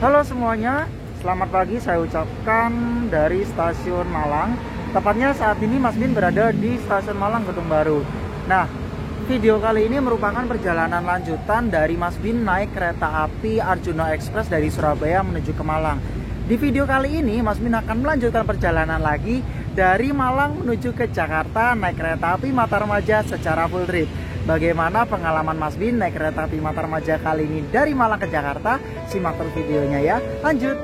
Halo semuanya, selamat pagi saya ucapkan dari stasiun Malang. Tepatnya saat ini Mas Bin berada di stasiun Malang Gedung Baru. Nah, video kali ini merupakan perjalanan lanjutan dari Mas Bin naik kereta api Arjuna Express dari Surabaya menuju ke Malang. Di video kali ini Mas Bin akan melanjutkan perjalanan lagi dari Malang menuju ke Jakarta naik kereta api Matarmaja secara full trip. Bagaimana pengalaman Mas Bin naik kereta api Matarmaja kali ini dari Malang ke Jakarta? Simak terus videonya ya. Lanjut.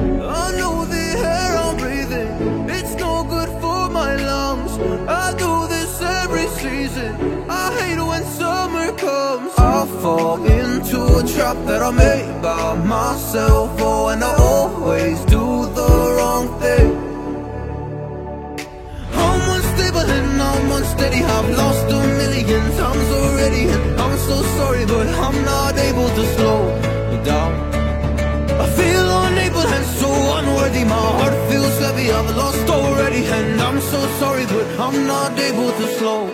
I know the air I'm breathing, it's no good for my lungs. I do this every season, I hate when summer comes. I fall into a trap that I made by myself. Oh, and I always do the wrong thing. I'm unstable and I'm unsteady, I've lost a million times already, and I'm so sorry, but I'm not able to slow me down. I feel unable and so unworthy, my heart feels heavy, I've lost already, and I'm so sorry, but I'm not able to slow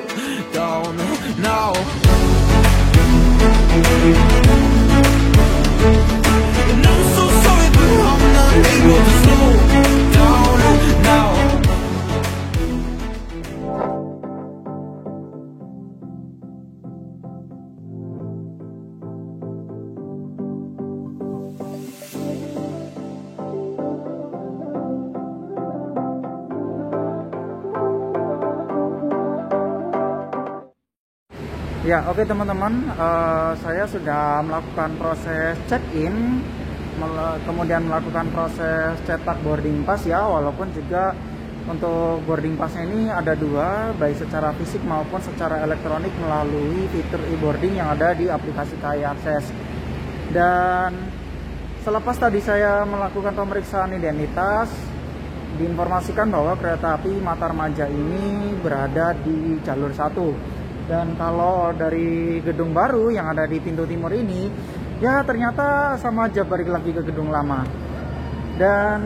down now. And I'm so sorry, but I'm not able to slow down now. Ya, oke teman-teman, saya sudah melakukan proses check-in, kemudian melakukan proses cetak boarding pass ya, walaupun juga untuk boarding passnya ini ada dua, baik secara fisik maupun secara elektronik melalui fitur e-boarding yang ada di aplikasi KAI Akses. Dan selepas tadi saya melakukan pemeriksaan identitas, diinformasikan bahwa kereta api Matarmaja ini berada di jalur 1. Dan kalau dari Gedung Baru yang ada di pintu timur ini, ya ternyata sama aja balik lagi ke gedung lama. Dan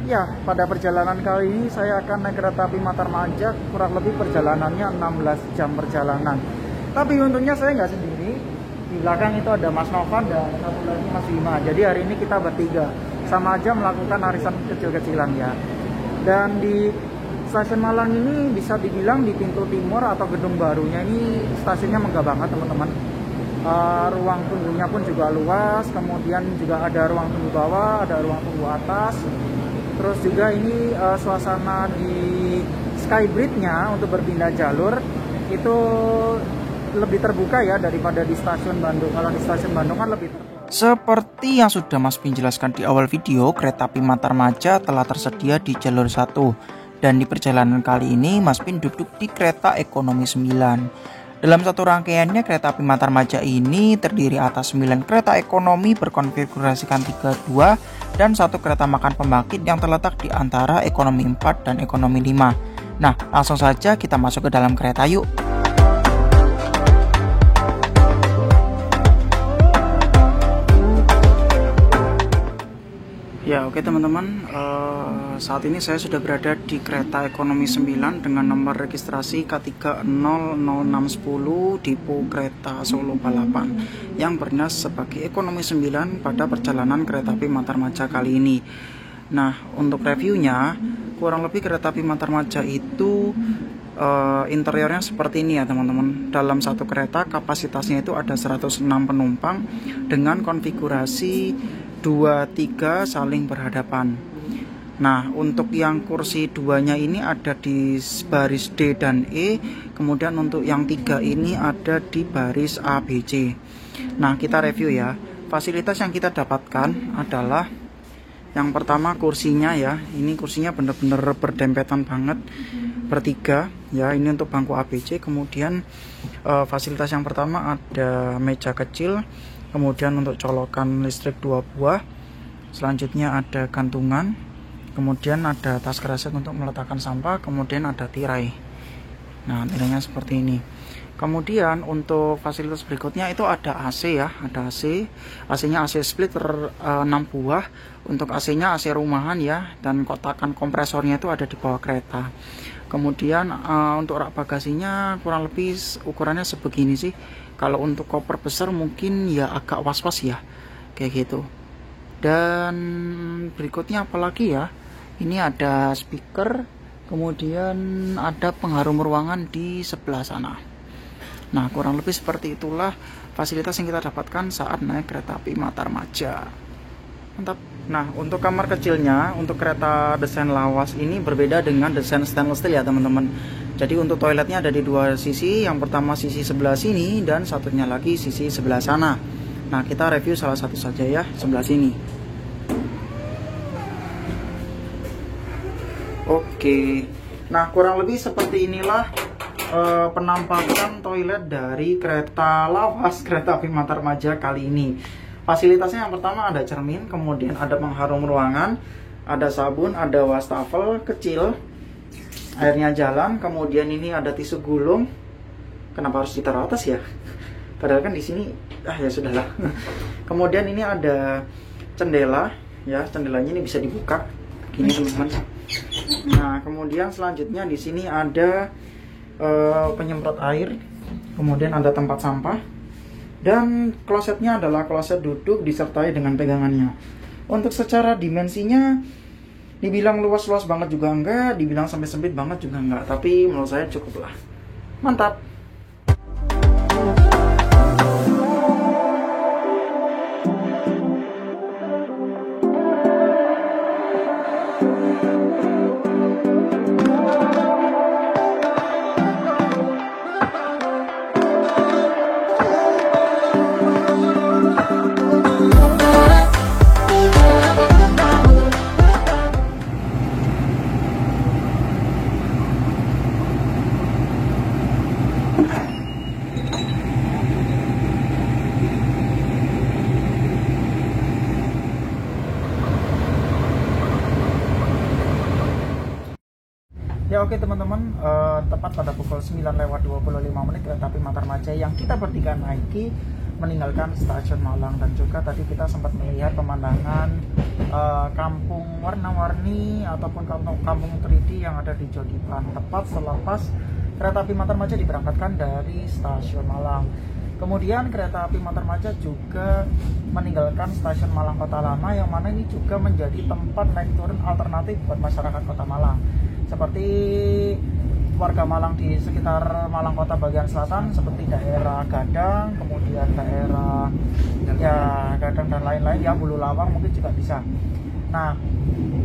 ya, pada perjalanan kali ini saya akan naik kereta api Matarmaja, kurang lebih perjalanannya 16 jam perjalanan. Tapi untungnya saya nggak sendiri, di belakang itu ada Mas Novan dan satu lagi Mas Bima. Jadi hari ini kita bertiga, sama aja melakukan arisan kecil-kecilan ya. Dan di stasiun Malang ini bisa dibilang di pintu timur atau Gedung Barunya ini stasiunnya megah banget teman-teman. Ruang tunggunya pun juga luas, kemudian juga ada ruang tunggu bawah, ada ruang tunggu atas. Terus juga ini suasana di Skybridge-nya untuk berpindah jalur itu lebih terbuka ya daripada di stasiun Bandung. Kalau di stasiun Bandung kan lebih terbuka. Seperti yang sudah Mas Bin jelaskan di awal video, kereta api Matarmaja telah tersedia di jalur 1. Dan di perjalanan kali ini Mas Bin duduk di kereta ekonomi 9. Dalam satu rangkaiannya kereta api Matarmaja ini terdiri atas 9 kereta ekonomi berkonfigurasikan 32 dan satu kereta makan pembangkit yang terletak di antara ekonomi 4 dan ekonomi 5. Nah, langsung saja kita masuk ke dalam kereta yuk. Ya, oke teman-teman, saat ini saya sudah berada di kereta ekonomi 9 dengan nomor registrasi K300610 Depo Kereta Solo Balapan yang bernas sebagai ekonomi 9 pada perjalanan kereta api Matarmaja kali ini. Nah, untuk reviewnya, kurang lebih kereta api Matarmaja itu interiornya seperti ini ya teman-teman. Dalam satu kereta kapasitasnya itu ada 106 penumpang dengan konfigurasi 2-3 saling berhadapan. Nah, untuk yang kursi 2-nya ini ada di baris D dan E, kemudian untuk yang 3 ini ada di baris A, B, C. Nah, kita review ya. Fasilitas yang kita dapatkan adalah yang pertama kursinya ya. Ini kursinya benar-benar berdempetan banget, bertiga ya. Ini untuk bangku A, B, C. Kemudian fasilitas yang pertama ada meja kecil, kemudian untuk colokan listrik 2 buah, selanjutnya ada gantungan, kemudian ada tas kresek untuk meletakkan sampah, kemudian ada tirai. Nah, tirainya seperti ini. Kemudian untuk fasilitas berikutnya itu ada AC ya, ada AC. AC-nya AC splitter 6 buah. Untuk AC-nya AC rumahan ya, dan kotakan kompresornya itu ada di bawah kereta. Kemudian untuk rak bagasinya kurang lebih ukurannya sebegini sih. Kalau untuk koper besar mungkin ya agak was-was ya, kayak gitu. Dan berikutnya apalagi ya, ini ada speaker, kemudian ada pengharum ruangan di sebelah sana. Nah, kurang lebih seperti itulah fasilitas yang kita dapatkan saat naik kereta api Matarmaja. Mantap. Nah, untuk kamar kecilnya, untuk kereta desain lawas ini berbeda dengan desain stainless steel ya teman-teman. Jadi untuk toiletnya ada di dua sisi, yang pertama sisi sebelah sini dan satunya lagi sisi sebelah sana. Nah, kita review salah satu saja ya, sebelah sini. Oke. Nah, kurang lebih seperti inilah penampakan toilet dari kereta lawas kereta api Matarmaja kali ini. Fasilitasnya yang pertama ada cermin, kemudian ada pengharum ruangan, ada sabun, ada wastafel kecil, airnya jalan, kemudian ini ada tisu gulung. Kenapa harus ditaruh atas ya? Padahal kan di sini ya sudahlah. Kemudian ini ada jendela, ya jendelanya ini bisa dibuka, gini teman-teman. Nah, kemudian selanjutnya di sini ada penyemprot air, kemudian ada tempat sampah. Dan klosetnya adalah kloset duduk disertai dengan pegangannya. Untuk secara dimensinya dibilang luas-luas banget juga enggak, dibilang sampai sempit banget juga enggak, tapi menurut saya cukup lah. Mantap. Ya oke teman-teman, tepat pada pukul 9:25 kereta api Matarmaja yang kita bertiga naiki meninggalkan stasiun Malang. Dan juga tadi kita sempat melihat pemandangan kampung warna-warni ataupun kampung 3D yang ada di Jodipan, tepat selepas kereta api Matarmaja diberangkatkan dari stasiun Malang. Kemudian kereta api Matarmaja juga meninggalkan stasiun Malang Kota Lama, yang mana ini juga menjadi tempat naik turun alternatif buat masyarakat Kota Malang. Seperti warga Malang di sekitar Malang Kota bagian selatan, seperti daerah Gadang, kemudian daerah Gadang dan lain-lain ya, Bulu Lawang mungkin juga bisa. Nah,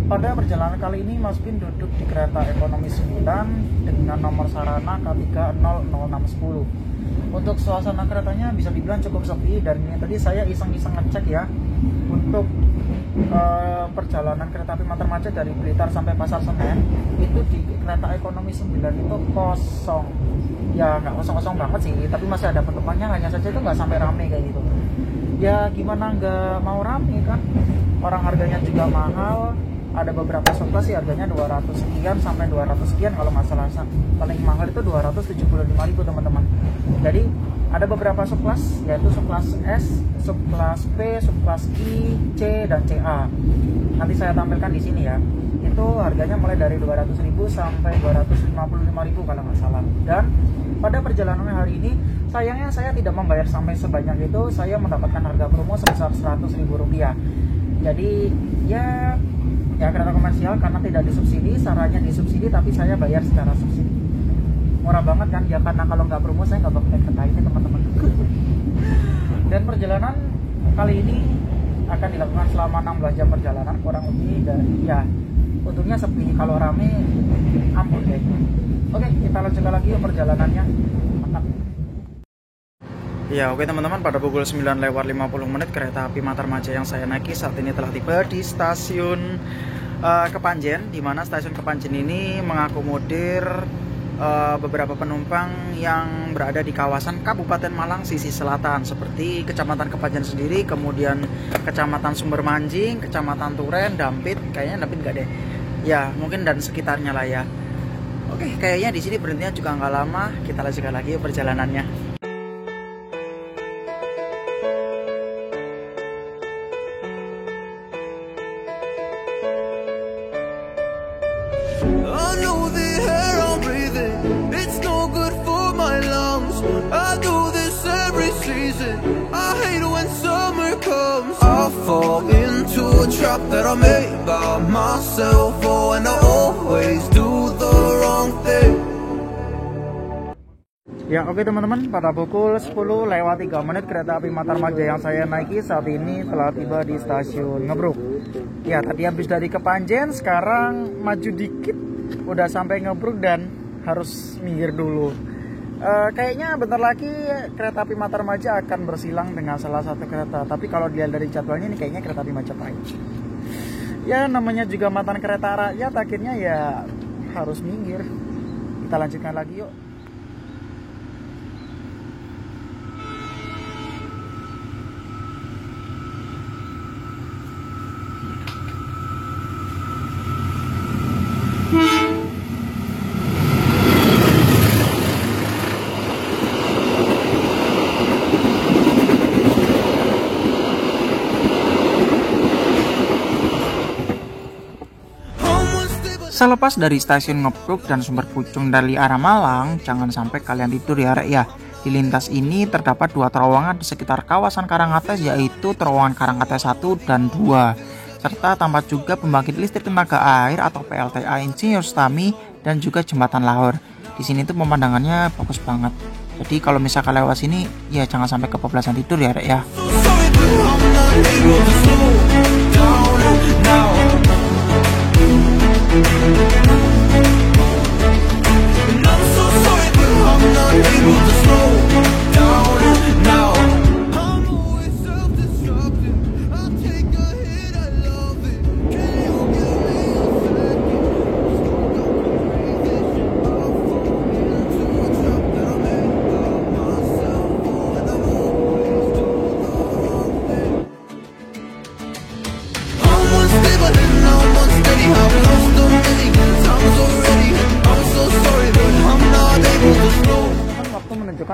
pada perjalanan kali ini Mas Bin duduk di kereta ekonomi 9 dengan nomor sarana K3000610. Untuk suasana keretanya bisa dibilang cukup sepi, dan ini tadi saya iseng-iseng ngecek ya, untuk perjalanan kereta api Matarmaja dari Blitar sampai Pasar Senen itu di kereta ekonomi 9 itu kosong. Ya nggak kosong-kosong banget sih, tapi masih ada penumpangnya, hanya saja itu nggak sampai rame kayak gitu. Ya gimana nggak mau rame kan, orang harganya juga mahal. Ada beberapa subclass sih harganya 200 sekian sampai 200 sekian, kalau masalah paling mahal itu 275.000 teman-teman. Jadi ada beberapa subclass, yaitu subclass S, subclass P, subclass I, C, dan CA. Nanti saya tampilkan di sini ya. Itu harganya mulai dari 200.000 sampai 255.000 kalau nggak salah. Dan pada perjalanan hari ini sayangnya saya tidak membayar sampai sebanyak itu. Saya mendapatkan harga promo sebesar Rp100.000. Jadi ya kereta komersial karena tidak disubsidi, sarannya disubsidi, tapi saya bayar secara subsidi. Murah banget kan ya, karena kalau nggak promo saya nggak bakal naik kereta ini teman-teman. Dan perjalanan kali ini akan dilakukan selama 16 jam perjalanan kurang lebih, dan ya untungnya sepi, kalau rame ampun deh. Oke, kita lanjutkan lagi perjalanannya. Mantap. Ya oke teman-teman, pada pukul 9:50 kereta api Matarmaja yang saya naiki saat ini telah tiba di stasiun Kepanjen, di mana stasiun Kepanjen ini mengakomodir beberapa penumpang yang berada di kawasan Kabupaten Malang sisi selatan, seperti Kecamatan Kepanjen sendiri, kemudian Kecamatan Sumber Manjing, Kecamatan Turen, Dampit, kayaknya Dampit nggak deh, ya mungkin dan sekitarnya lah ya. Oke, kayaknya di sini berhentinya juga nggak lama, kita lanjutkan lagi perjalanannya. I know the air I'm breathing, it's no good for my lungs. I do this every season, I hate when summer comes. I fall into trap that I made by myself. Oh, and I always do the wrong thing. Ya oke teman-teman, pada pukul 10:03 kereta api Matarmaja yang saya naiki saat ini telah tiba di stasiun Ngebruk. Ya tadi habis dari Kepanjen, sekarang maju dikit udah sampai Ngebruk dan harus minggir dulu. Kayaknya bentar lagi kereta api Matarmaja akan bersilang dengan salah satu kereta. Tapi kalau dilihat dari jadwalnya ini kayaknya kereta api Majapahit. Ya namanya juga mantan kereta rakyat, akhirnya ya harus minggir. Kita lanjutkan lagi yuk. Selepas dari stasiun Ngebruk dan Sumber Pucung dari arah Malang, jangan sampai kalian tidur ya rek ya. Di lintas ini terdapat 2 terowongan di sekitar kawasan Karangates, yaitu terowongan Karangates 1 dan 2. Serta tampak juga pembangkit listrik tenaga air atau PLTA Insinyur Stami dan juga jembatan Lahor. Di sini tuh pemandangannya bagus banget. Jadi kalau misalkan lewat sini ya jangan sampai kebablasan tidur ya rek ya.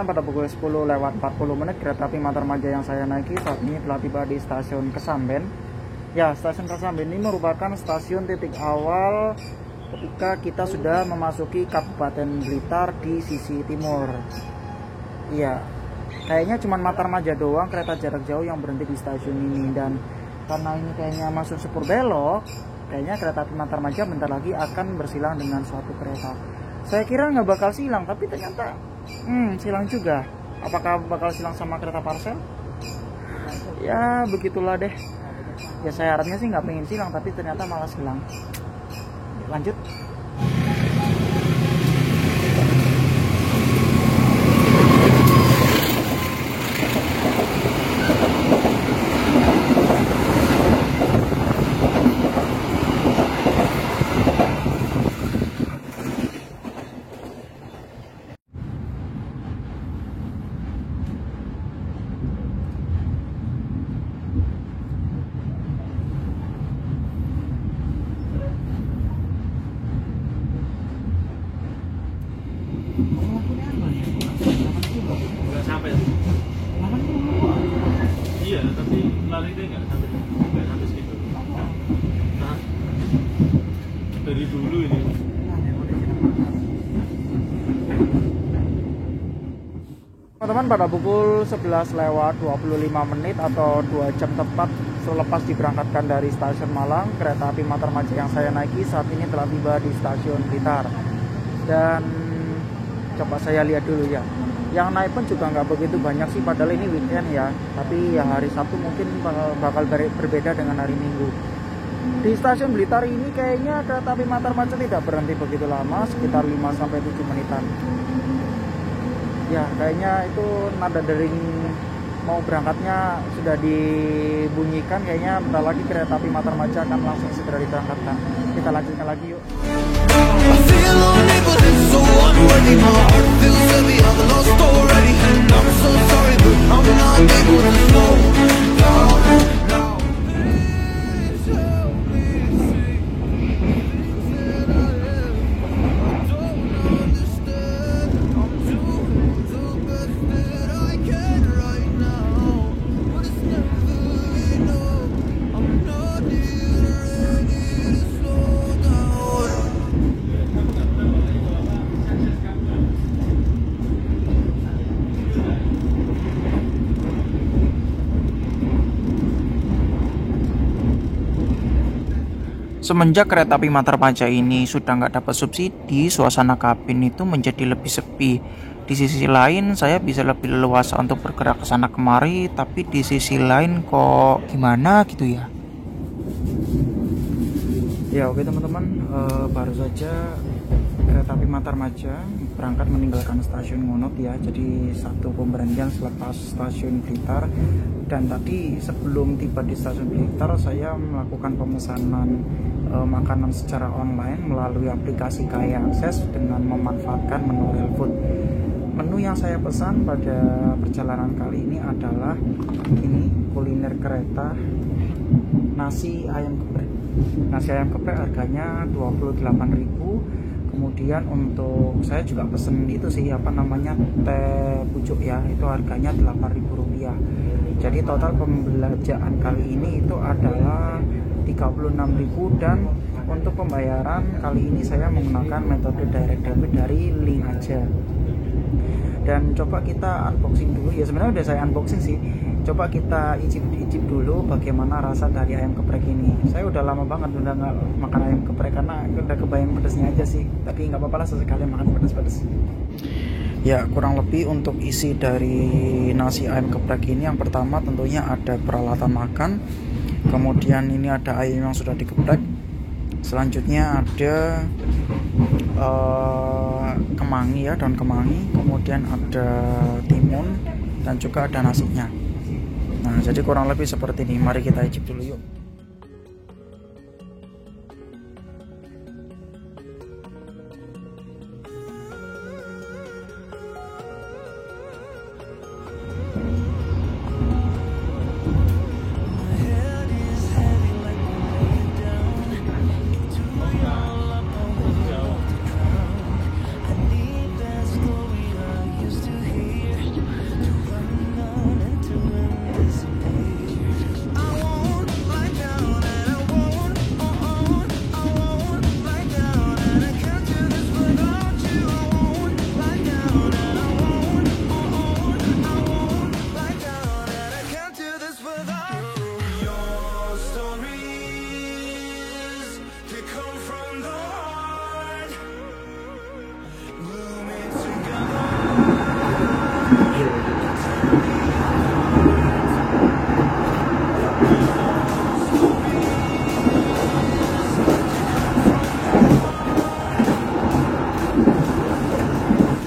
Pada pukul 10:40 kereta api Matarmaja yang saya naiki saat ini telah tiba di stasiun Kesamben. Ya, stasiun Kesamben ini merupakan stasiun titik awal ketika kita sudah memasuki Kabupaten Blitar di sisi timur. Iya, kayaknya cuma Matarmaja doang kereta jarak jauh yang berhenti di stasiun ini, dan karena ini kayaknya masuk sepur belok, kayaknya kereta api Matarmaja bentar lagi akan bersilang dengan suatu kereta. Saya kira nggak bakal silang, tapi ternyata silang juga. Apakah bakal silang sama kereta parcel? Ya begitulah deh. Ya saya harapnya sih nggak pengen silang, tapi ternyata malah silang. Lanjut. Nggak sampai. Iya, tapi lari dia nggak sampai segitu. Nah, dari dulu ini. Teman-teman, pada pukul 11:25 atau 2 jam tepat selepas diberangkatkan dari stasiun Malang, kereta api Matarmaja yang saya naiki saat ini telah tiba di stasiun Blitar. Dan coba saya lihat dulu ya, yang naik pun juga nggak begitu banyak sih, padahal ini weekend ya. Tapi ya hari Sabtu mungkin bakal berbeda dengan hari Minggu. Di stasiun Blitar ini kayaknya kereta api Matarmaja tidak berhenti begitu lama, sekitar 5-7 menitan. Ya kayaknya itu nada dering mau berangkatnya sudah dibunyikan. Kayaknya bentar lagi kereta api Matarmaja akan langsung segera diberangkatkan. Kita lanjutkan lagi yuk. Semenjak kereta api Matarmaja ini sudah nggak dapat subsidi, suasana kabin itu menjadi lebih sepi. Di sisi lain, saya bisa lebih leluasa untuk bergerak ke sana kemari, tapi di sisi lain kok gimana gitu ya. Ya oke teman-teman, baru saja kereta api Matarmaja berangkat meninggalkan stasiun Ngunut ya. Jadi satu pemberhentian selepas stasiun Blitar. Dan tadi sebelum tiba di stasiun Blitar, saya melakukan pemesanan makanan secara online melalui aplikasi Kaya Akses dengan memanfaatkan menu Real Food. Menu yang saya pesan pada perjalanan kali ini adalah ini kuliner kereta, nasi ayam geprek. Nasi ayam geprek harganya 28.000. Kemudian untuk saya juga pesen itu sih apa namanya teh pucuk ya, itu harganya Rp8.000. Jadi total pembelanjaan kali ini itu adalah 36.000, dan untuk pembayaran kali ini saya menggunakan metode direct debit dari link aja. Dan coba kita unboxing dulu ya, sebenarnya udah saya unboxing sih. Coba kita icip dulu bagaimana rasa dari ayam geprek ini. Saya udah lama banget udah nggak makan ayam geprek karena udah kebayang pedesnya aja sih. Tapi nggak apa-apa lah, sesekali makan pedes-pedes. Ya kurang lebih untuk isi dari nasi ayam geprek ini, yang pertama tentunya ada peralatan makan. Kemudian ini ada ayam yang sudah digeprek. Selanjutnya ada kemangi ya, daun kemangi. Kemudian ada timun dan juga ada nasinya. Nah jadi kurang lebih seperti ini. Mari kita icip dulu yuk.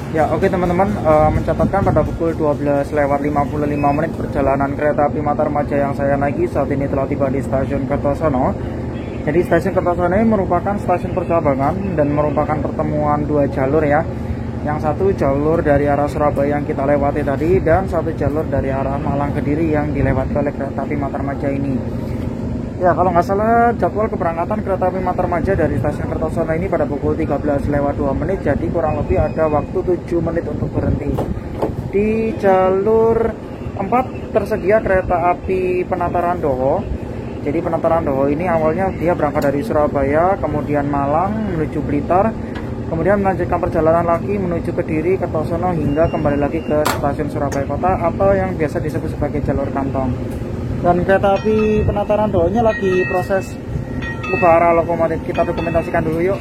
Ya oke teman-teman, mencatatkan pada pukul 12:55 perjalanan kereta api Matarmaja yang saya naiki saat ini telah tiba di stasiun Kertosono. Jadi stasiun Kertosono ini merupakan stasiun percabangan dan merupakan pertemuan dua jalur ya. Yang satu jalur dari arah Surabaya yang kita lewati tadi, dan satu jalur dari arah Malang Kediri yang dilewati oleh kereta api Matarmaja ini. Ya kalau nggak salah jadwal keberangkatan kereta api Matarmaja dari stasiun Kertosono ini pada pukul 13:02, jadi kurang lebih ada waktu 7 menit untuk berhenti. Di jalur 4 tersedia kereta api Penataran Doho. Jadi Penataran Doho ini awalnya dia berangkat dari Surabaya, kemudian Malang menuju Blitar, kemudian melanjutkan perjalanan lagi menuju Kediri, Kertosono hingga kembali lagi ke stasiun Surabaya Kota atau yang biasa disebut sebagai jalur kantong. Dan kereta api Penataran Dohonya lagi proses ubah arah lokomotif. Kita dokumentasikan dulu yuk.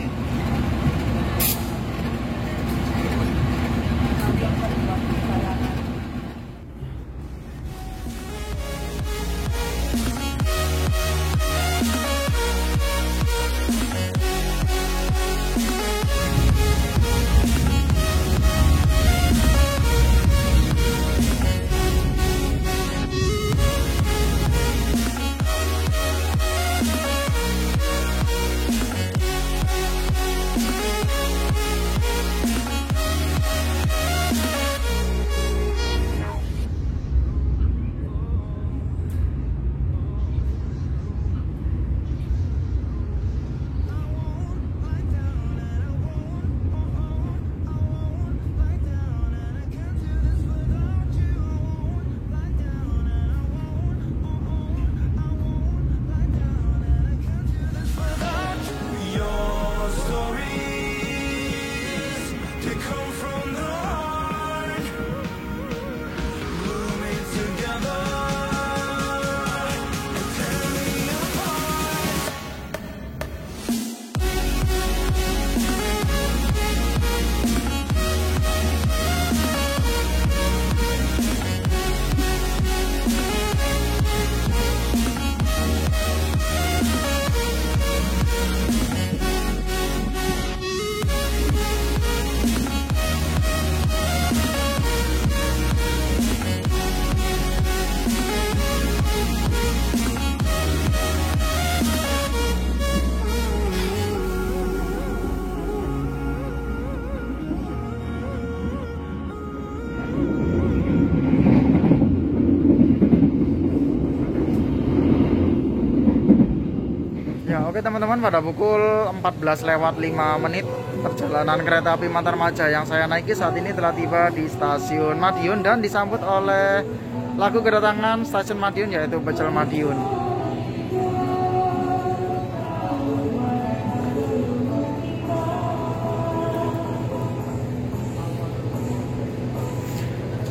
Ya, oke teman-teman, pada pukul 14:05 perjalanan kereta api Matarmaja yang saya naiki saat ini telah tiba di stasiun Madiun dan disambut oleh lagu kedatangan stasiun Madiun, yaitu Pecel Madiun.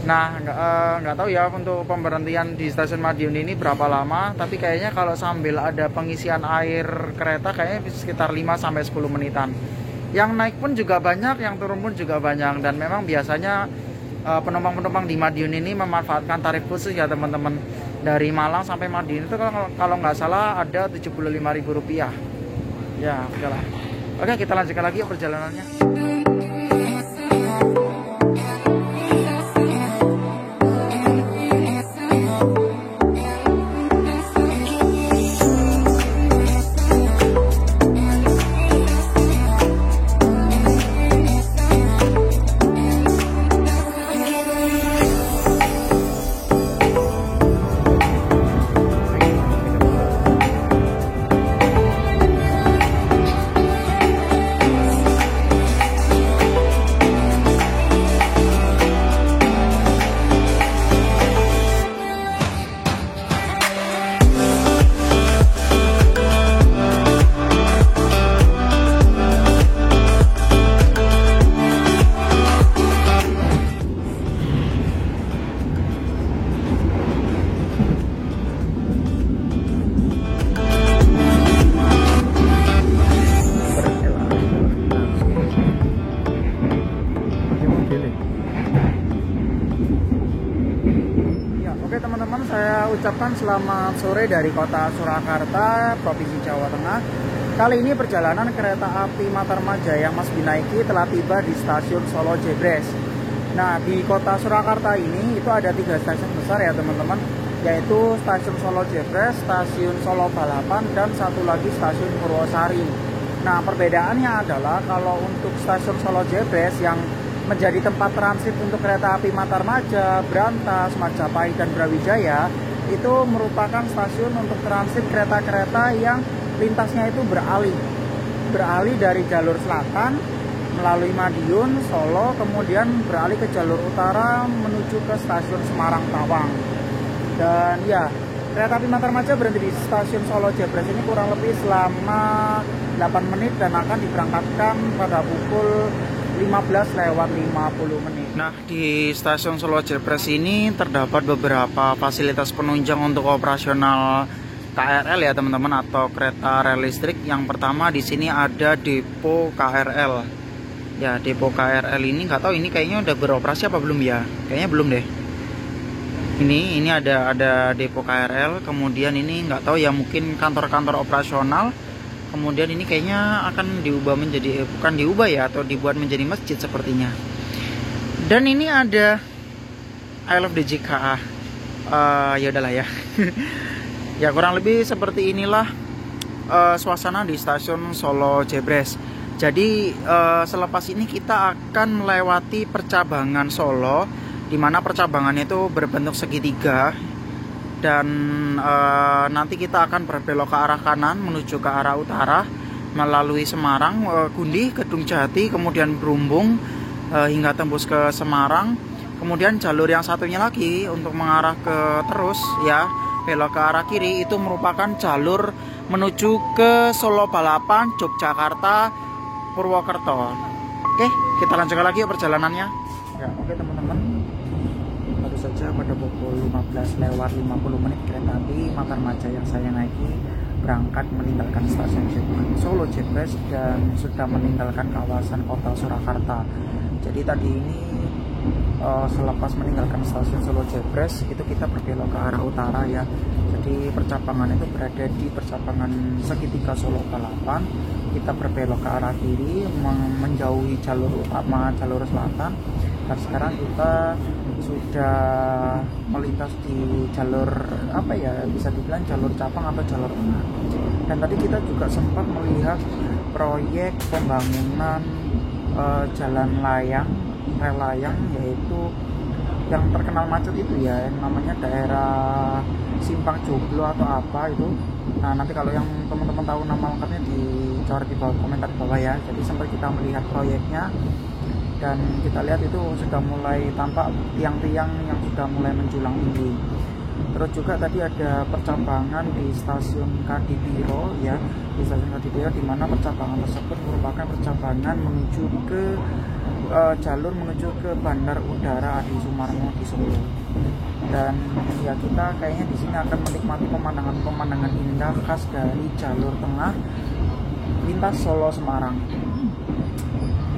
Nah, nggak tahu ya untuk pemberhentian di stasiun Madiun ini berapa lama, tapi kayaknya kalau sambil ada pengisian air kereta kayaknya sekitar 5-10 menitan. Yang naik pun juga banyak, yang turun pun juga banyak, dan memang biasanya penumpang-penumpang di Madiun ini memanfaatkan tarif khusus ya teman-teman. Dari Malang sampai Madiun itu kalau nggak salah ada Rp75.000. Ya, udahlah. Oke, kita lanjutkan lagi perjalanannya. Oke teman-teman, saya ucapkan selamat sore dari kota Surakarta, Provinsi Jawa Tengah. Kali ini perjalanan kereta api Matarmaja yang Mas Binaiki telah tiba di stasiun Solo Jebres. Nah, di kota Surakarta ini itu ada 3 stasiun besar ya teman-teman, yaitu stasiun Solo Jebres, stasiun Solo Balapan, dan satu lagi stasiun Purwosari. Nah, perbedaannya adalah kalau untuk stasiun Solo Jebres yang menjadi tempat transit untuk kereta api Matarmaja, Brantas, Majapahit, dan Brawijaya, itu merupakan stasiun untuk transit kereta-kereta yang lintasnya itu beralih dari jalur selatan melalui Madiun, Solo, kemudian beralih ke jalur utara menuju ke stasiun Semarang Tawang. Dan ya, kereta api Matarmaja berhenti di stasiun Solo Jebres ini kurang lebih selama 8 menit dan akan diberangkatkan pada pukul 15:50. Nah, di stasiun Solo Jebres ini terdapat beberapa fasilitas penunjang untuk operasional KRL ya teman-teman, atau kereta rel listrik. Yang pertama di sini ada depo KRL. Ya, depo KRL ini nggak tahu ini kayaknya udah beroperasi apa belum ya? Kayaknya belum deh. Ini ada depo KRL, kemudian ini nggak tahu ya, mungkin kantor-kantor operasional. Kemudian ini kayaknya akan diubah menjadi, bukan diubah ya, atau dibuat menjadi masjid sepertinya. Dan ini ada I Love DJKA. Ya udahlah ya. Ya kurang lebih seperti inilah suasana di stasiun Solo Jebres. Jadi selepas ini kita akan melewati percabangan Solo, di mana percabangannya itu berbentuk segitiga. Dan nanti kita akan berbelok ke arah kanan menuju ke arah utara melalui Semarang, Gundi, Kedung Jati, kemudian Berumbung hingga tembus ke Semarang. Kemudian jalur yang satunya lagi untuk mengarah ke terus ya, belok ke arah kiri, itu merupakan jalur menuju ke Solo Balapan, Yogyakarta, Purwokerto. Oke, kita lanjutkan lagi perjalanannya. Ya, oke teman-teman. Saja pada pukul 15:50 kereta api Matarmaja yang saya naiki berangkat meninggalkan stasiun Solo Jebres dan sudah meninggalkan kawasan kota Surakarta. Jadi tadi ini selepas meninggalkan stasiun Solo Jebres itu kita berbelok ke arah utara ya. Jadi percabangan itu berada di percabangan segitiga Solo Balapan. Kita berbelok ke arah kiri menjauhi jalur utama, jalur selatan. Dan sekarang kita sudah melintas di jalur apa ya, bisa dibilang jalur cabang atau jalur tengah. Dan tadi kita juga sempat melihat proyek pembangunan jalan layang, rel layang, yaitu yang terkenal macet itu ya, yang namanya daerah Simpang Joglo atau apa itu. Nah, nanti kalau yang teman-teman tahu nama lengkapnya dicoret di bawah, komentar di bawah ya. Jadi sampai kita melihat proyeknya dan kita lihat itu sudah mulai tampak tiang-tiang yang sudah mulai menjulang tinggi. Terus juga tadi ada percabangan di stasiun Kadipiro ya, di stasiun Kadipiro, di mana percabangan tersebut merupakan percabangan menuju ke jalur menuju ke Bandar Udara Adi Sumarmo di Solo. Dan ya kita kayaknya di sini akan menikmati pemandangan-pemandangan indah khas dari jalur tengah lintas Solo Semarang.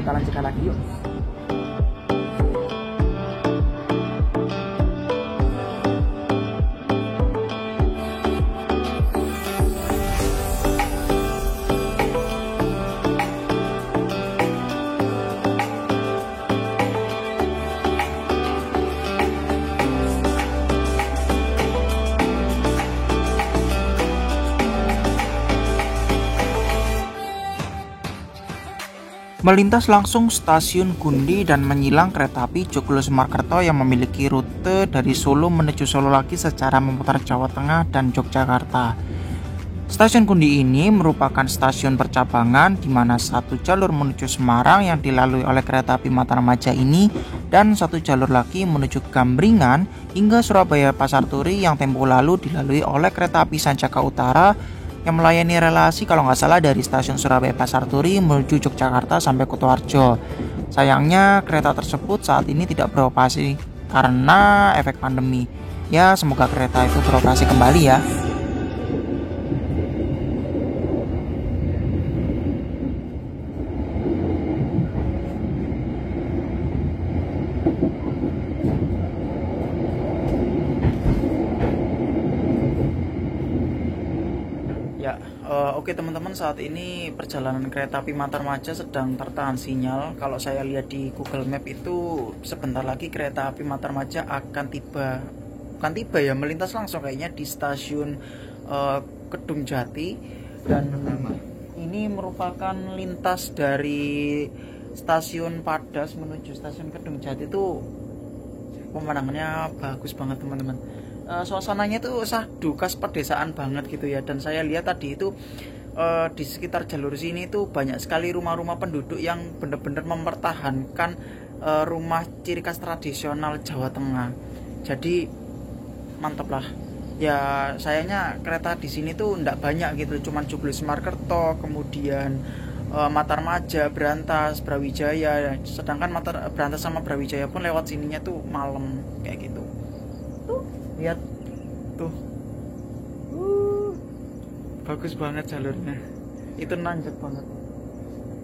Kita lanjutkan lagi yuk. Melintas langsung stasiun Gundi dan menyilang kereta api Joglo Semarkerto yang memiliki rute dari Solo menuju Solo lagi secara memutar Jawa Tengah dan Yogyakarta. Stasiun Gundi ini merupakan stasiun percabangan di mana satu jalur menuju Semarang yang dilalui oleh kereta api Matarmaja ini dan satu jalur lagi menuju Gambringan hingga Surabaya Pasar Turi yang tempo lalu dilalui oleh kereta api Sancaka Utara yang melayani relasi kalau nggak salah dari stasiun Surabaya Pasar Turi menuju Yogyakarta sampai Kutoarjo. Sayangnya kereta tersebut saat ini tidak beroperasi karena efek pandemi. Ya, semoga kereta itu beroperasi kembali ya. Oke teman-teman, saat ini perjalanan kereta api Matarmaja sedang tertahan sinyal. Kalau saya lihat di Google Map itu sebentar lagi kereta api Matarmaja akan tiba, bukan tiba ya, melintas langsung kayaknya di stasiun Kedung Jati. Dan ini merupakan lintas dari stasiun Padas menuju stasiun Kedung Jati. Itu pemandangannya bagus banget teman-teman. Suasananya tuh sahdu khas pedesaan banget gitu ya. Dan saya lihat tadi itu di sekitar jalur sini tuh banyak sekali rumah-rumah penduduk yang benar-benar mempertahankan rumah ciri khas tradisional Jawa Tengah. Jadi mantap lah. Ya sayangnya kereta di sini tuh enggak banyak gitu, cuman Joglo Semarkerto, kemudian Matarmaja, Brantas, Brawijaya. Sedangkan Brantas sama Brawijaya pun lewat sininya tuh malam kayak gitu. Tuh lihat tuh, bagus banget jalurnya, itu nanjak banget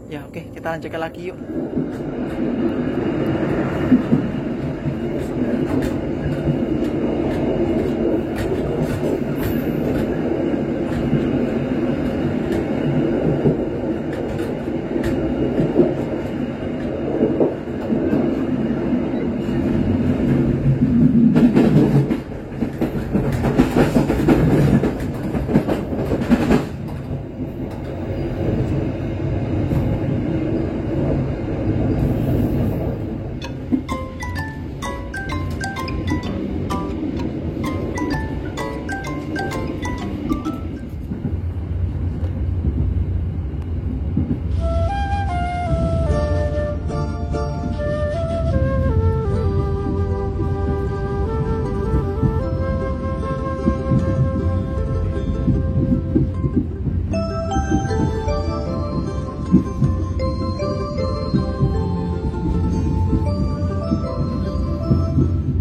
ya. Oke, kita lanjutkan lagi yuk.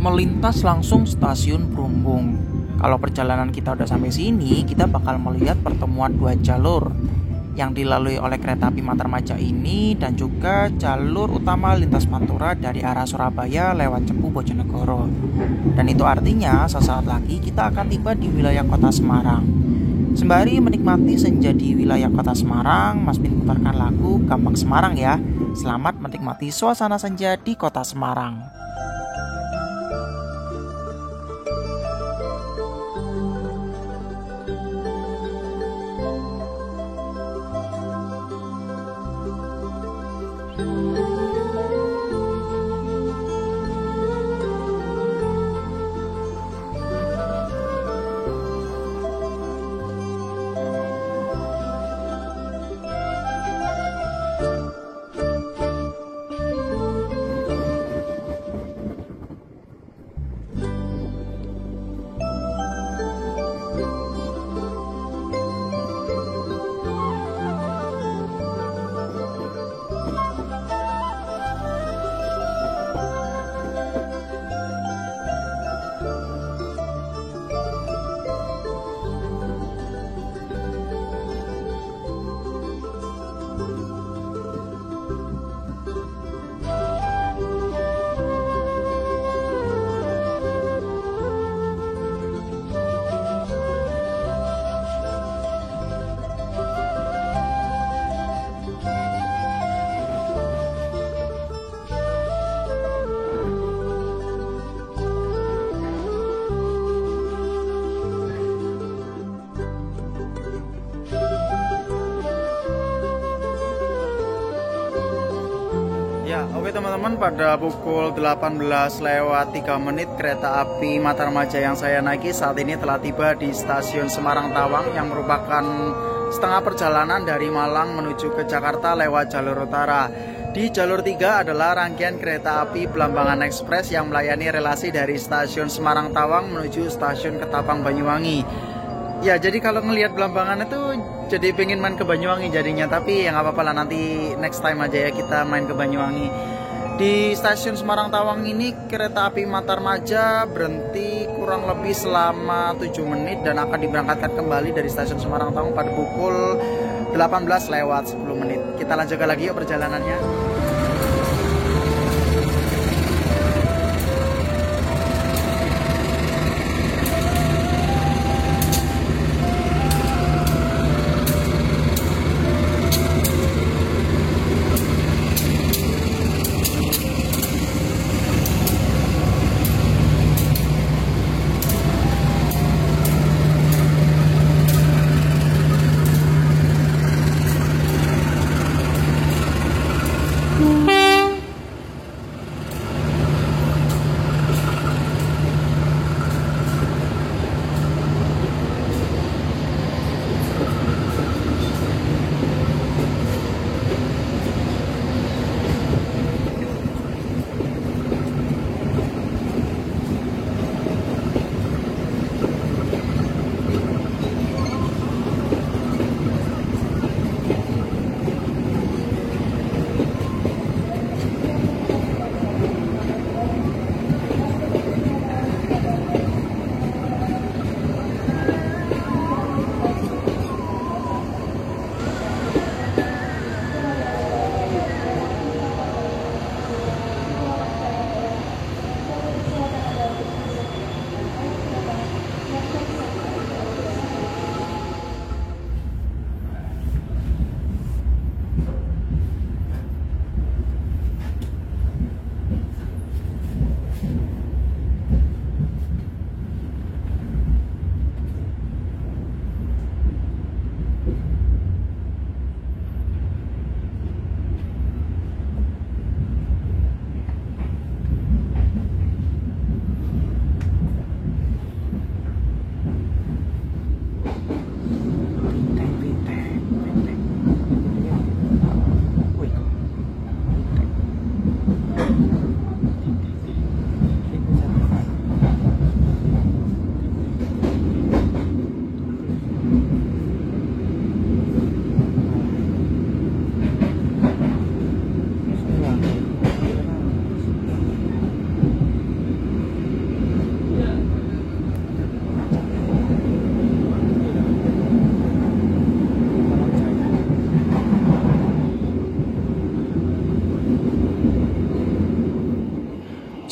Melintas langsung stasiun Plumbung. Kalau perjalanan kita udah sampai sini, kita bakal melihat pertemuan dua jalur yang dilalui oleh kereta api Matarmaja ini dan juga jalur utama lintas Pantura dari arah Surabaya lewat Cepu Bojonegoro. Dan itu artinya sesaat lagi kita akan tiba di wilayah kota Semarang. Sembari menikmati senja di wilayah kota Semarang, Mas Bin putarkan lagu Gampang Semarang ya. Selamat menikmati suasana senja di kota Semarang. Ya, oke teman-teman, pada pukul 18:03 kereta api Matarmaja yang saya naiki saat ini telah tiba di stasiun Semarang Tawang yang merupakan setengah perjalanan dari Malang menuju ke Jakarta lewat jalur utara. Di jalur 3 adalah rangkaian kereta api Blambangan Express yang melayani relasi dari stasiun Semarang Tawang menuju stasiun Ketapang Banyuwangi. Ya, jadi kalau ngelihat Blambangan itu jadi pengen main ke Banyuwangi jadinya, tapi ya nggak apa-apa lah, nanti next time aja ya kita main ke Banyuwangi. Di stasiun Semarang Tawang ini kereta api Matarmaja berhenti kurang lebih selama 7 menit dan akan diberangkatkan kembali dari stasiun Semarang Tawang pada pukul 18:10. Kita lanjutkan lagi yuk perjalanannya.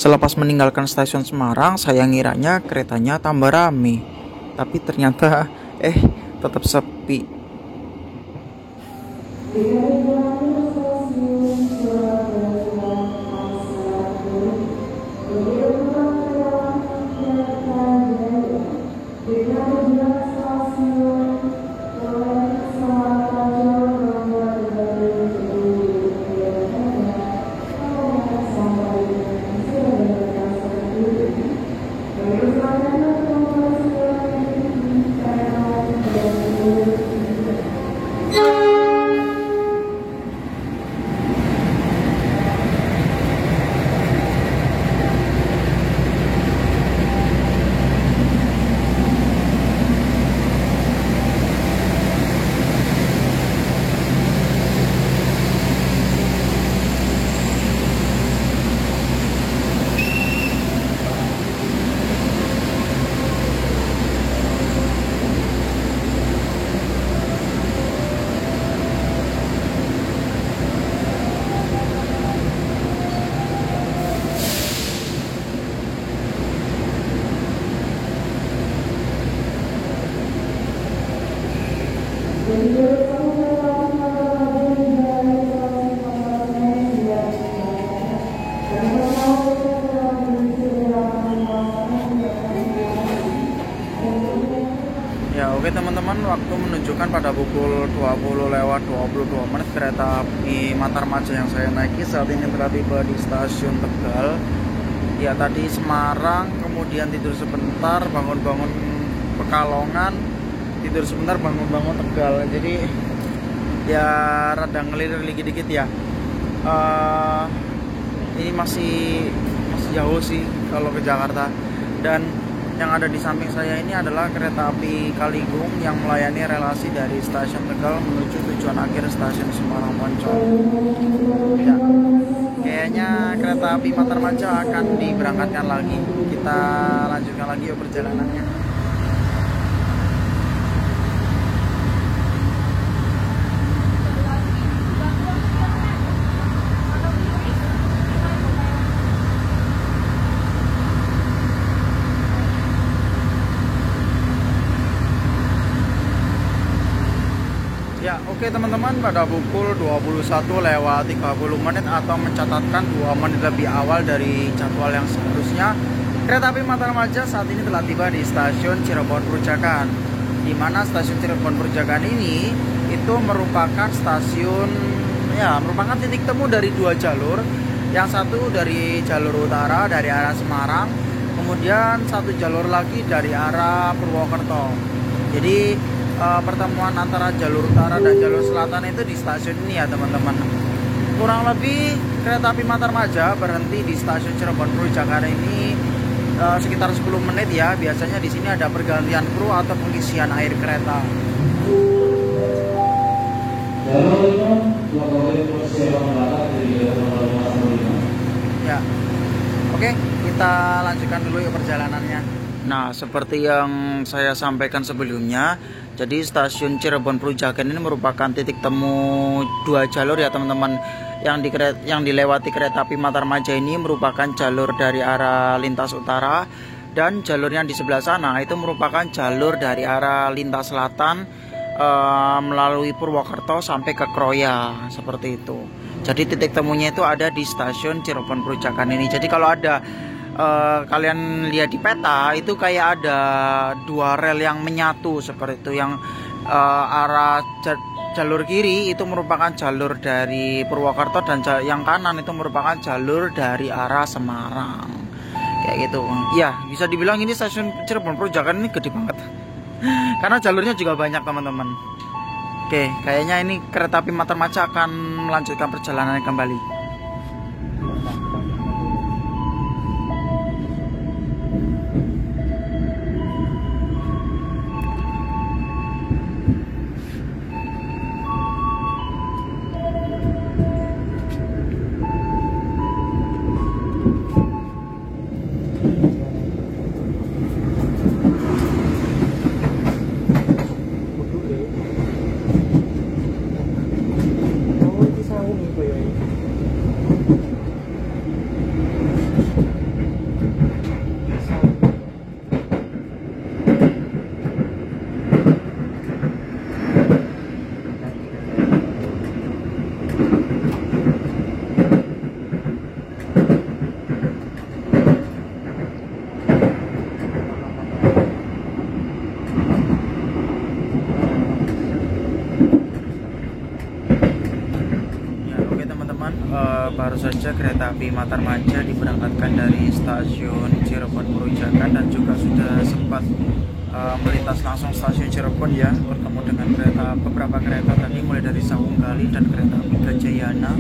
Selepas meninggalkan stasiun Semarang, saya ngiranya keretanya tambah rame, tapi ternyata tetap sepi. Ya, oke teman-teman, waktu menuju menunjukkan pada pukul 20:22 kereta api Matarmaja yang saya naiki saat ini telah tiba di stasiun Tegal. Ya, tadi Semarang, kemudian tidur sebentar, bangun-bangun Pekalongan, tidur sebentar, bangun-bangun Tegal. Jadi ya rada ngelilir dikit-dikit ya. Ini masih jauh sih kalau ke Jakarta. Dan yang ada di samping saya ini adalah kereta api Kaligung yang melayani relasi dari stasiun Tegal menuju tujuan akhir stasiun Semarang Poncol. Ya, kayaknya kereta api Matarmaja akan diberangkatkan lagi. Kita lanjutkan lagi yuk perjalanannya. Ya, oke teman-teman, pada pukul 21:30 atau mencatatkan 2 menit lebih awal dari jadwal yang seharusnya, kereta api Matarmaja saat ini telah tiba di stasiun Cirebon Perujakan. Di mana stasiun Cirebon Perujakan ini itu merupakan stasiun, ya, merupakan titik temu dari 2 jalur. Yang satu dari jalur utara dari arah Semarang, kemudian 1 jalur lagi dari arah Purwokerto. Jadi pertemuan antara jalur utara dan jalur selatan itu di stasiun ini ya teman-teman. Kurang lebih kereta api Matarmaja berhenti di stasiun Cirebon Perujakan ini sekitar 10 menit ya. Biasanya di sini ada pergantian kru atau pengisian air kereta. Ya, oke, kita lanjutkan dulu ya perjalanannya. Nah, seperti yang saya sampaikan sebelumnya, jadi stasiun Cirebon Perujakan ini merupakan titik temu 2 jalur ya teman-teman. Yang dilewati kereta api Matarmaja ini merupakan jalur dari arah lintas utara, dan jalur yang di sebelah sana itu merupakan jalur dari arah lintas selatan melalui Purwokerto sampai ke Kroya, seperti itu. Jadi titik temunya itu ada di stasiun Cirebon Perujakan ini. Jadi kalau ada kalian lihat di peta itu kayak ada 2 rel yang menyatu seperti itu. Yang arah jalur kiri itu merupakan jalur dari Purwokerto, dan yang kanan itu merupakan jalur dari arah Semarang, kayak gitu ya. Bisa dibilang ini stasiun Cirebon Perujakan ini gede banget karena jalurnya juga banyak teman-teman. Oke, kayaknya ini kereta api Matarmaja akan melanjutkan perjalanan kembali. Baru saja kereta api Matarmaja diberangkatkan dari stasiun Cirebon Perujakan dan juga sudah sempat melintas langsung stasiun Cirebon ya, bertemu dengan beberapa kereta tadi, mulai dari Sawung Gali dan kereta api Gajayana.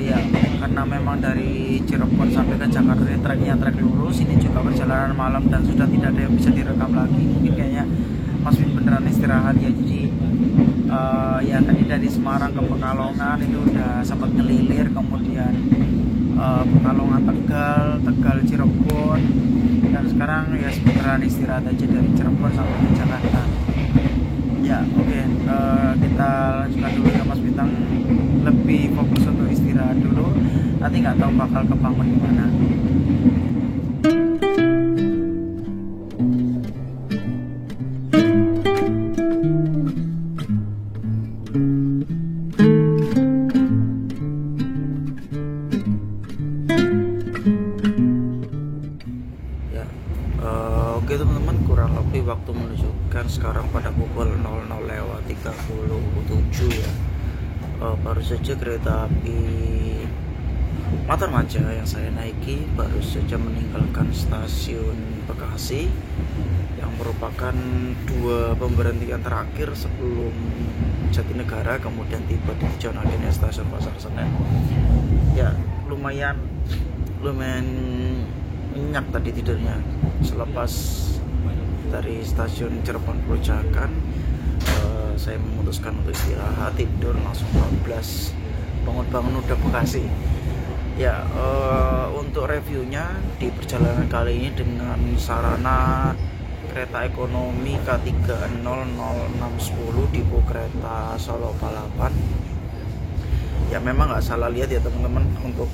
Ya, karena memang dari Cirebon sampai ke Jakarta ini treknya trek lurus, ini juga perjalanan malam dan sudah tidak ada yang bisa direkam lagi. Mungkin kayaknya Mas Win beneran istirahat ya. Jadi ya tadi dari Semarang ke Pekalongan itu udah sempat ngelilir, kemudian Pekalongan Tegal Cirebon, dan sekarang ya sebenarnya istirahat aja dari Cirebon sampai ke Jakarta. Ya oke, kita lanjutkan dulu ya Mas Bintang, lebih fokus untuk istirahat dulu, nanti nggak tahu bakal kebangun gimana. Oke teman-teman, kurang lebih waktu menunjukkan sekarang pada pukul lewat 37 ya. Baru saja kereta api Matarmaja yang saya naiki baru saja meninggalkan stasiun Bekasi, yang merupakan 2 pemberhentian terakhir sebelum Jatinegara, kemudian tiba di John akhirnya stasiun Pasar Senen. Ya lumayan nyenyak tadi tidurnya. Selepas dari stasiun Cirebon Perujakan, saya memutuskan untuk istirahat, tidur langsung 12, bangun-bangun udah Bekasi. Ya, untuk reviewnya di perjalanan kali ini dengan sarana kereta ekonomi K3000610 Dipo Kereta Solo Balapan. Ya memang nggak salah lihat ya teman-teman, untuk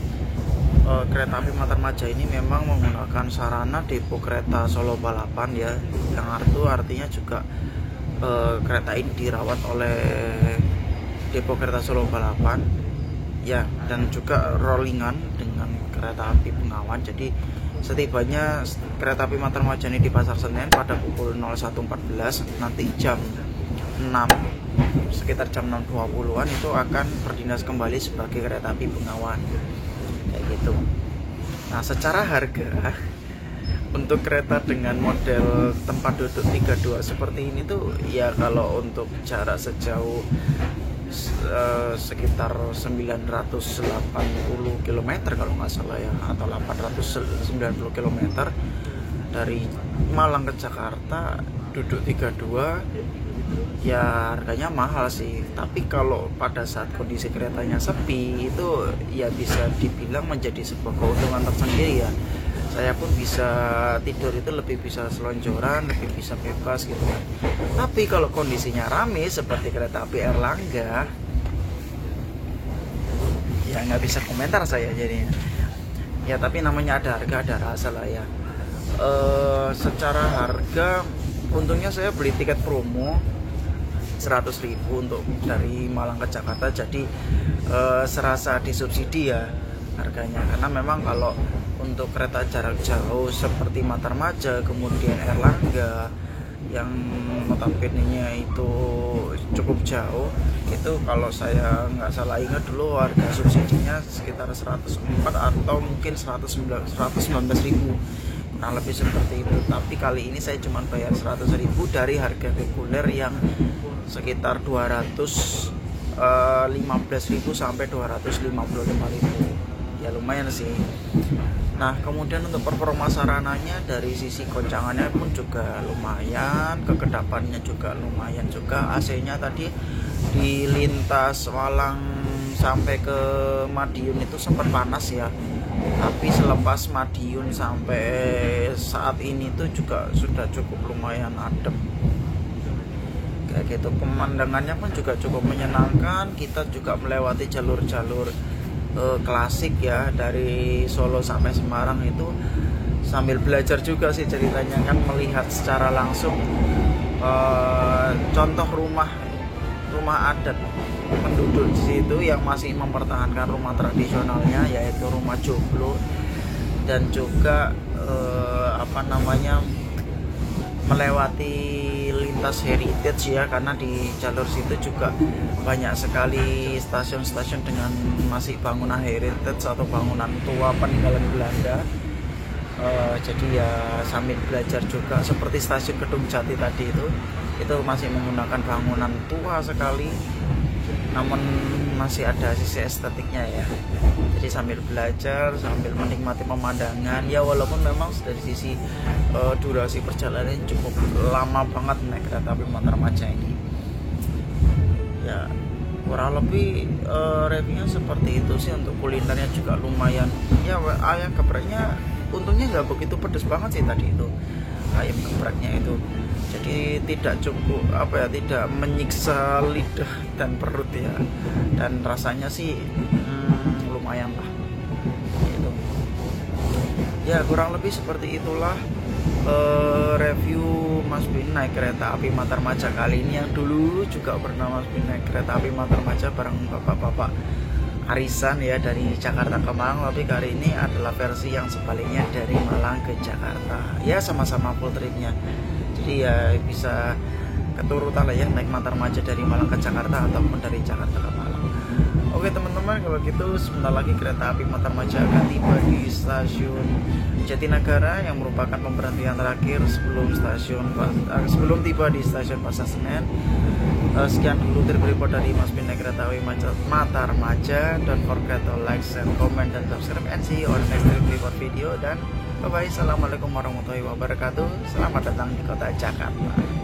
kereta api Matarmaja ini memang menggunakan sarana Depo Kereta Solo Balapan ya, yang artinya juga kereta ini dirawat oleh Depo Kereta Solo Balapan ya, dan juga rollingan dengan kereta api Bengawan. Jadi setibanya kereta api Matarmaja ini di Pasar Senen pada pukul 01.14, nanti jam 6, sekitar jam 6.20an itu akan berdinas kembali sebagai kereta api Bengawan kayak gitu. Nah, secara harga untuk kereta dengan model tempat duduk 32 seperti ini tuh ya, kalau untuk jarak sejauh sekitar 980 km kalau nggak salah ya, atau 890 km dari Malang ke Jakarta duduk 32 ya, harganya mahal sih. Tapi kalau pada saat kondisi keretanya sepi itu ya bisa dibilang menjadi sebuah keuntungan tersendiri ya. Saya pun bisa tidur itu lebih bisa selonjoran, lebih bisa bebas gitu kan. Tapi kalau kondisinya rame seperti kereta api Erlangga, ya nggak bisa komentar saya jadinya. Ya tapi namanya ada harga ada rasa lah ya. Secara harga, untungnya saya beli tiket promo 100.000 untuk dari Malang ke Jakarta, jadi serasa disubsidi ya harganya. Karena memang kalau untuk kereta jarak jauh seperti Matarmaja kemudian Erlangga yang notabene-nya itu cukup jauh, itu kalau saya nggak salah ingat dulu harga subsidinya sekitar 104 atau mungkin 119.000, kurang lebih seperti itu. Tapi kali ini saya cuma bayar 100.000 dari harga reguler yang sekitar 215.000 sampai 255.000. Ya lumayan sih. Nah, kemudian untuk performa sarananya dari sisi goncangannya pun juga lumayan, kekedapannya juga lumayan juga. AC-nya tadi di lintas Malang sampai ke Madiun itu sempat panas ya, tapi selepas Madiun sampai saat ini tuh juga sudah cukup lumayan adem kayak gitu. Pemandangannya pun juga cukup menyenangkan. Kita juga melewati jalur-jalur klasik ya, dari Solo sampai Semarang itu sambil belajar juga sih ceritanya kan, melihat secara langsung contoh rumah adat penduduk di situ yang masih mempertahankan rumah tradisionalnya, yaitu rumah joglo, dan juga melewati lintas heritage ya, karena di jalur situ juga banyak sekali stasiun-stasiun dengan masih bangunan heritage atau bangunan tua peninggalan Belanda. Jadi ya sambil belajar juga, seperti stasiun Kedung Jati tadi itu masih menggunakan bangunan tua sekali, namun masih ada sisi estetiknya ya. Jadi sambil belajar, sambil menikmati pemandangan ya, walaupun memang dari sisi durasi perjalanan cukup lama banget naik kereta api Matarmaja ini. Ya kurang lebih reviewnya seperti itu sih. Untuk kulinernya juga lumayan ya, ayam gepreknya untungnya nggak begitu pedas banget sih tadi itu ayam gepreknya itu. Jadi tidak cukup tidak menyiksa lidah dan perut ya, dan rasanya sih lumayan lah gitu. Ya kurang lebih seperti itulah review Mas Bin naik kereta api Matarmaja kali ini, yang dulu juga pernah Mas Bin naik kereta api Matarmaja bareng bapak-bapak arisan ya dari Jakarta ke Malang, tapi kali ini adalah versi yang sebaliknya dari Malang ke Jakarta ya, sama-sama full tripnya. Jadi ya bisa keturutan lah ya, naik Matarmaja dari Malang ke Jakarta ataupun dari Jakarta ke Malang. Oke teman-teman, kalau gitu sebentar lagi kereta api Matarmaja akan tiba di stasiun Jatinegara yang merupakan pemberhentian terakhir sebelum tiba di stasiun Pasar Senen. Sekian dulu report dari Mas Pindah Kereta Api Matarmaja. Don't forget to like, share, comment, dan subscribe, and see you on next report video. Dan bye bye, assalamualaikum warahmatullahi wabarakatuh. Selamat datang di kota Jakarta.